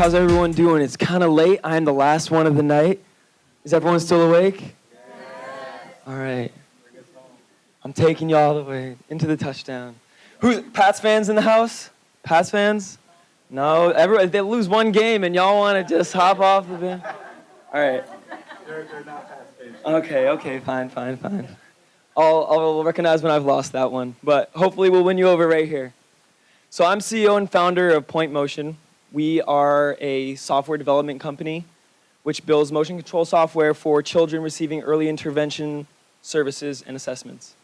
How's everyone doing? It's kind of late. I'm the last one of the night. Is everyone still awake? Yes. All right. I'm taking you all the way into the touchdown. Who's Pats fans in the house? Pats fans? No, everyone. They lose one game and y'all want to just hop off the bench. All right. They're not Pats fans. Okay, fine. I'll recognize when I've lost that one, but hopefully we'll win you over right here. So I'm CEO and founder of Point Motion. We are a software development company which builds motion control software for children receiving early intervention services and assessments.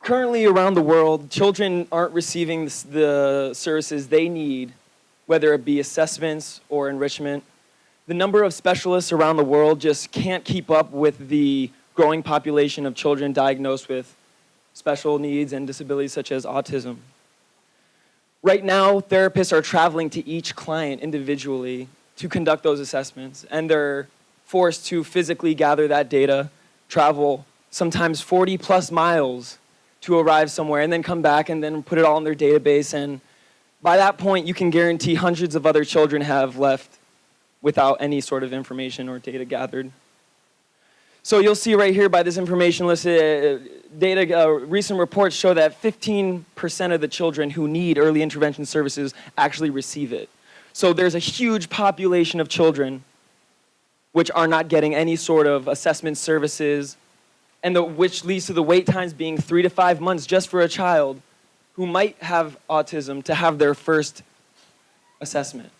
Currently around the world, children aren't receiving the services they need, whether it be assessments or enrichment. The number of specialists around the world just can't keep up with the growing population of children diagnosed with special needs and disabilities such as autism. Right now, therapists are traveling to each client individually to conduct those assessments, and they're forced to physically gather that data, travel sometimes 40 plus miles to arrive somewhere, and then come back and then put it all in their database. And by that point, you can guarantee hundreds of other children have left without any sort of information or data gathered. So you'll see right here by this information listed, recent reports show that 15% of the children who need early intervention services actually receive it. So there's a huge population of children which are not getting any sort of assessment services, and which leads to the wait times being 3 to 5 months just for a child who might have autism to have their first assessment.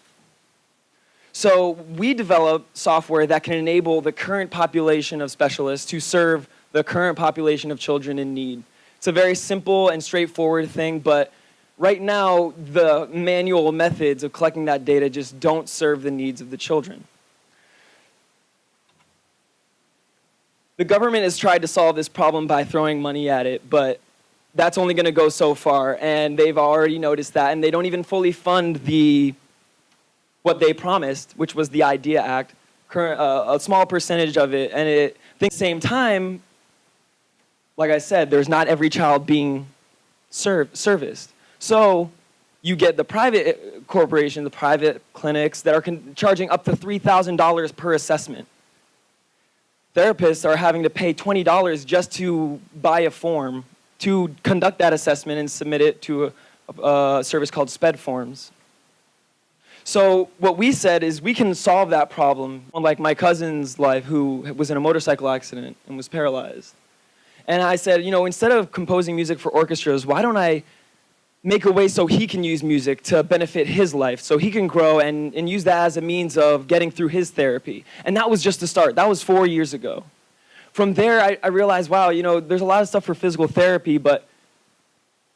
So we develop software that can enable the current population of specialists to serve the current population of children in need. It's a very simple and straightforward thing, but right now the manual methods of collecting that data just don't serve the needs of the children. The government has tried to solve this problem by throwing money at it, but that's only going to go so far, and they've already noticed that, and they don't even fully fund what they promised, which was the IDEA Act, a small percentage of it. And at the same time, like I said, there's not every child being serviced. So you get the private corporation, the private clinics that are charging up to $3,000 per assessment. Therapists are having to pay $20 just to buy a form to conduct that assessment and submit it to a service called SPED forms. So what we said is we can solve that problem, like my cousin's life who was in a motorcycle accident and was paralyzed. And I said, instead of composing music for orchestras, why don't I make a way so he can use music to benefit his life, so he can grow and use that as a means of getting through his therapy. And that was just the start. That was 4 years ago. From there, I realized, wow, there's a lot of stuff for physical therapy, but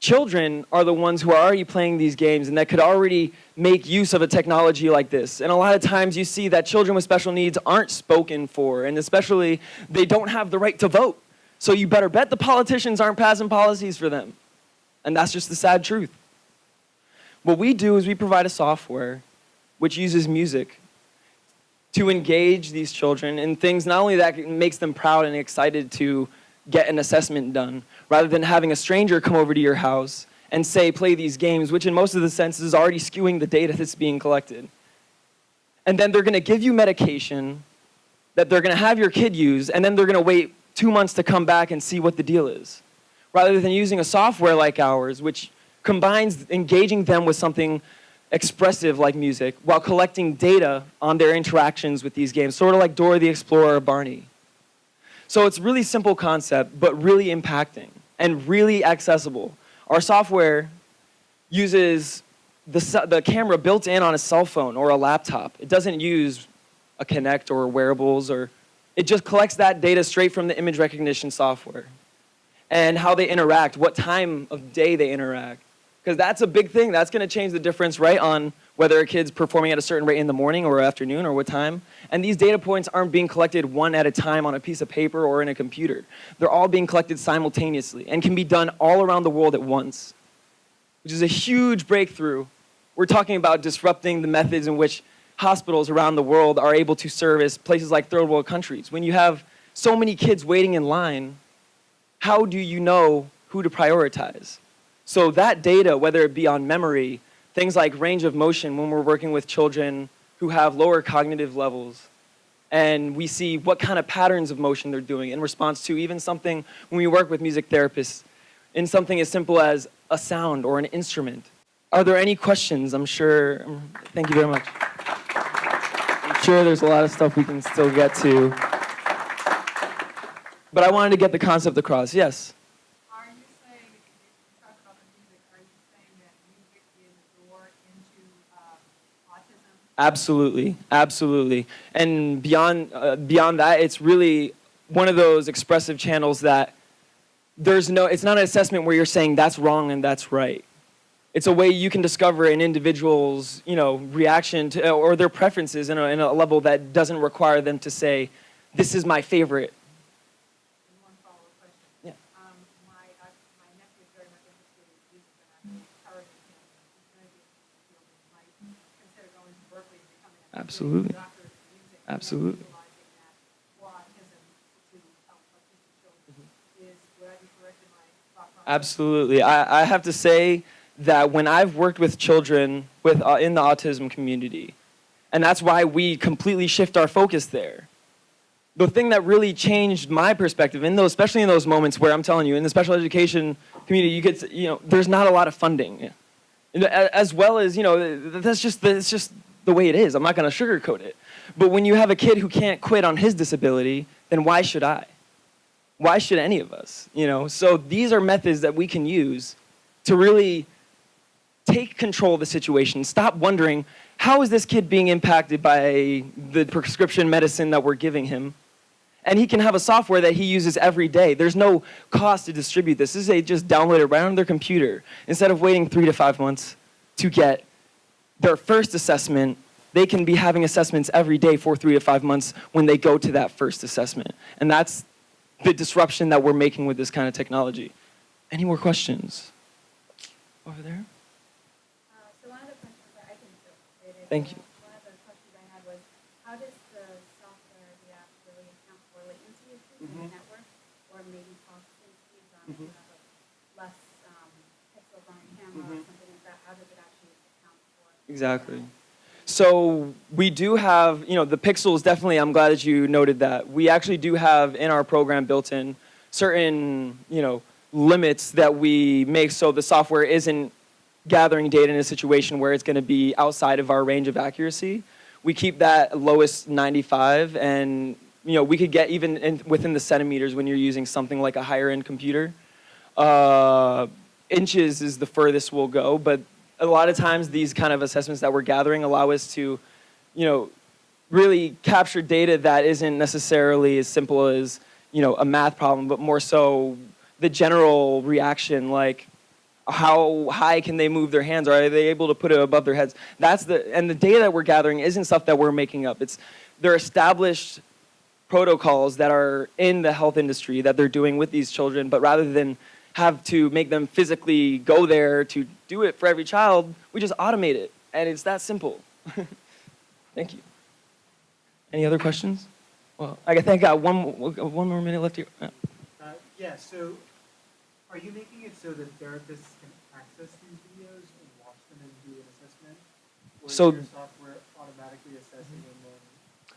children are the ones who are already playing these games and that could already make use of a technology like this. And a lot of times you see that children with special needs aren't spoken for, and especially they don't have the right to vote. So you better bet the politicians aren't passing policies for them. And that's just the sad truth. What we do is we provide a software which uses music to engage these children in things not only that makes them proud and excited to get an assessment done, rather than having a stranger come over to your house and say, play these games, which in most of the senses is already skewing the data that's being collected. And then they're going to give you medication that they're going to have your kid use, and then they're going to wait 2 months to come back and see what the deal is. Rather than using a software like ours, which combines engaging them with something expressive like music while collecting data on their interactions with these games, sort of like Dora the Explorer or Barney. So it's a really simple concept, but really impacting and really accessible. Our software uses the camera built in on a cell phone or a laptop. It doesn't use a Kinect or wearables, it just collects that data straight from the image recognition software. And how they interact, what time of day they interact. Because that's a big thing. That's going to change the difference, right, on whether a kid's performing at a certain rate in the morning or afternoon or what time. And these data points aren't being collected one at a time on a piece of paper or in a computer. They're all being collected simultaneously and can be done all around the world at once, which is a huge breakthrough. We're talking about disrupting the methods in which hospitals around the world are able to service places like third world countries. When you have so many kids waiting in line, how do you know who to prioritize? So that data, whether it be on memory, things like range of motion when we're working with children who have lower cognitive levels, and we see what kind of patterns of motion they're doing in response to even something when we work with music therapists in something as simple as a sound or an instrument. Are there any questions? I'm sure, thank you very much. I'm sure there's a lot of stuff we can still get to. But I wanted to get the concept across, yes. Are you saying, if you talk about the music, are you saying that music is the door into autism? Absolutely, absolutely. And beyond that, it's really one of those expressive channels that it's not an assessment where you're saying that's wrong and that's right. It's a way you can discover an individual's, reaction to, or their preferences in a level that doesn't require them to say, this is my favorite. And one follow-up question. Yeah. My nephew is very much interested in music, and I'm encouraging him. He's going to be in the field. He might consider going to Berkeley and becoming a Absolutely. doctor of music. Absolutely. And utilizing that for autism to help autistic children. Would I be correct in my thought process? Absolutely. I have to say that when I've worked with children in the autism community, and that's why we completely shift our focus there. The thing that really changed my perspective, especially in those moments where I'm telling you, in the special education community, there's not a lot of funding, as well as it's just the way it is. I'm not going to sugarcoat it. But when you have a kid who can't quit on his disability, then why should I? Why should any of us? So these are methods that we can use to really take control of the situation. Stop wondering, how is this kid being impacted by the prescription medicine that we're giving him? And he can have a software that he uses every day. There's no cost to distribute this. They just download it right on their computer. Instead of waiting 3 to 5 months to get their first assessment, they can be having assessments every day for 3 to 5 months when they go to that first assessment. And that's the disruption that we're making with this kind of technology. Any more questions? Over there? So one of the questions that I can say is, Thank you. one of the questions I had was, how does the software, the app, really account for latency issues in the network, or maybe processing speeds on if you have less pixels on a camera or something like that? How does it actually account for? Exactly. So we do have, the pixels, definitely, I'm glad that you noted that. We actually do have in our program built in certain, limits that we make so the software isn't gathering data in a situation where it's going to be outside of our range of accuracy. We keep that lowest 95, and we could get even within the centimeters when you're using something like a higher end computer. Inches is the furthest we'll go, but a lot of times these kind of assessments that we're gathering allow us to, really capture data that isn't necessarily as simple as, a math problem, but more so the general reaction, like how high can they move their hands, or are they able to put it above their heads? And the data that we're gathering isn't stuff that we're making up. They're established protocols that are in the health industry that they're doing with these children, but rather than have to make them physically go there to do it for every child, we just automate it, and it's that simple. Thank you. Any other questions? Well, I think I got one more minute left here. Yeah, so are you making it so that therapists can access these videos and watch them and do an assessment? Or So- is your software automatically assessing and then?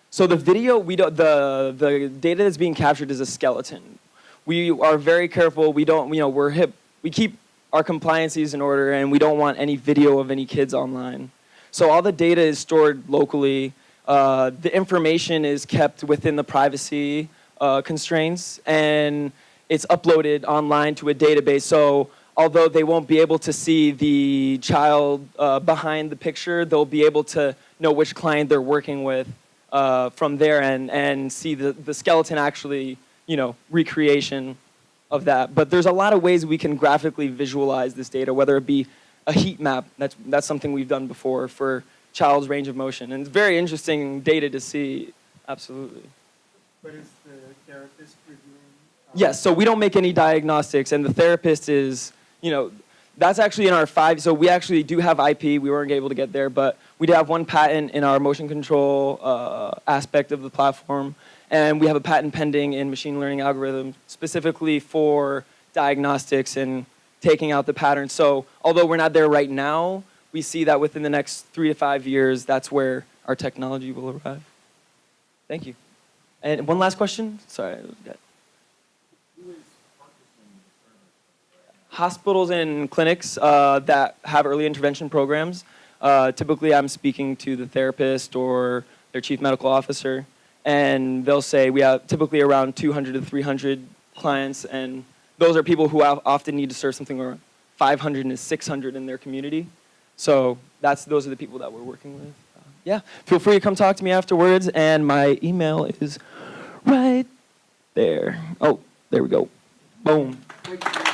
So the video, the data that's being captured is a skeleton. We are very careful. We don't, we're hip. We keep our compliances in order, and we don't want any video of any kids online. So all the data is stored locally. The information is kept within the privacy constraints, and it's uploaded online to a database. So although they won't be able to see the child behind the picture, they'll be able to know which client they're working with from there and see the skeleton actually, recreation of that. But there's a lot of ways we can graphically visualize this data, whether it be a heat map. That's something we've done before for child's range of motion. And it's very interesting data to see, absolutely. But is the therapist reviewing? Yes, so we don't make any diagnostics, and the therapist is, that's actually in our 5, so we actually do have IP, we weren't able to get there, but we do have one patent in our motion control aspect of the platform, and we have a patent pending in machine learning algorithms specifically for diagnostics and taking out the pattern. So although we're not there right now, we see that within the next 3 to 5 years, that's where our technology will arrive. Thank you. And one last question? Sorry. Hospitals and clinics that have early intervention programs. Typically, I'm speaking to the therapist or their chief medical officer, and they'll say we have typically around 200 to 300 clients, and those are people who often need to serve something around 500 to 600 in their community. So those are the people that we're working with. Yeah, feel free to come talk to me afterwards, and my email is right there. Oh, there we go. Boom. Thank you.